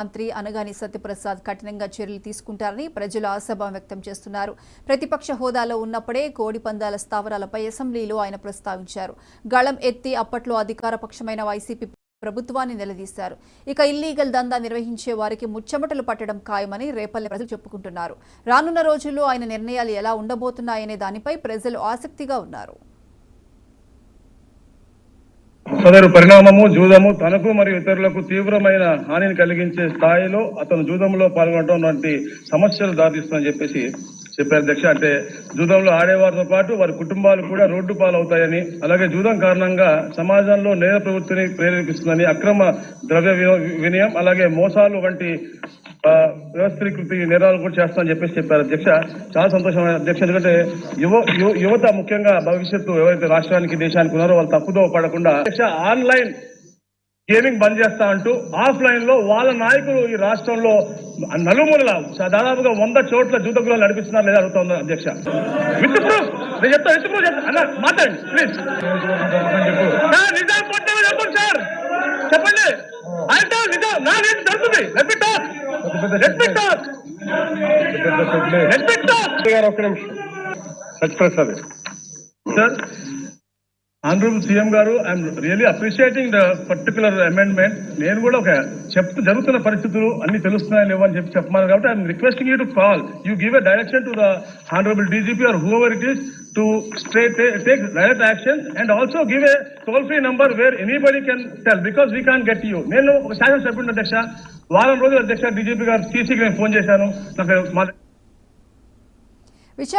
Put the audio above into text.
మంత్రి అనగాని సత్యప్రసాద్ కఠినంగా చర్యలు తీసుకుంటారని ప్రజలు ఆశాభావం వ్యక్తం చేస్తున్నారు. ప్రతిపక్ష హోదాలో ఉన్నప్పుడే కోడి పందాల స్థావరాలపై అసెంబ్లీలో ఆయన ప్రస్తావించారు. గళం ఎత్తి అప్పట్లో అధికార పక్షమైన వైసీపీ ప్రభుత్వాన్ని నిలదీశారు. ఇక ఇల్లీగల్ దందా నిర్వహించే వారికి ముచ్చమటలు పట్టడం ఖాయమని రేపల్లె ప్రజలు చెప్పుకుంటున్నారు. రానున్న రోజుల్లో ఆయన నిర్ణయాలు ఎలా ఉండబోతున్నాయనే దానిపై ప్రజలు ఆసక్తిగా ఉన్నారు. సదరు పరిణామము జూదము తనకు మరియు ఇతరులకు తీవ్రమైన హానిని కలిగించే స్థాయిలో అతను జూదంలో పాల్గొనడం వంటి సమస్యలు దారితీస్తుందని చెప్పారు అధ్యక్ష. అంటే జూదంలో ఆడేవారితో పాటు వారి కుటుంబాలు కూడా రోడ్డు పాలవుతాయని, అలాగే జూదం కారణంగా సమాజంలో నేర ప్రవృత్తిని ప్రేరేపిస్తుందని, అక్రమ ద్రవ్య వినియం అలాగే మోసాలు వంటి వ్యవస్థీకృతి నేరాలు కూడా చేస్తామని చెప్పారు అధ్యక్ష. చాలా సంతోషమైన అధ్యక్ష, ఎందుకంటే యువత ముఖ్యంగా భవిష్యత్తు ఎవరైతే రాష్ట్రానికి దేశానికి ఉన్నారో వాళ్ళు తప్పుదో పడకుండా అధ్యక్ష ఆన్లైన్ గేమింగ్ బంద్ చేస్తా అంటూ ఆఫ్లైన్ లో వాళ్ళ నాయకులు ఈ రాష్ట్రంలో నలుమూలల దాదాపుగా 100 చోట్ల జూదగులాలు నడిపిస్తున్నారు లేదా అడుగుతా అధ్యక్ష. విత్ ప్రూఫ్ నేను చెప్తా, విత్ ప్రూఫ్ చెప్తా, మాట్లాడండి ప్లీజ్. నిజాలు పట్టాలి చెప్పండి సార్, చెప్పండి. సత్యప్రసాద్ సార్, ఆనరబుల్ సీఎం గారు, I'm really appreciating the particular amendment. నేను కూడా ఒక జరుగుతున్న పరిస్థితులు అన్ని తెలుస్తున్నాయి లేవు అని చెప్పమన్నారు కాబట్టి I'm requesting you to call, you give a direction to the honourable DGP or whoever it is to take direct action and also give a toll-free number where anybody can tell, because we can't get you. నేను ఒక శాసన సభ్యుడిని అధ్యక్ష, వారం రోజులు అధ్యక్ష DGP గారు సీసీకి నేను phone చేశాను. నాకు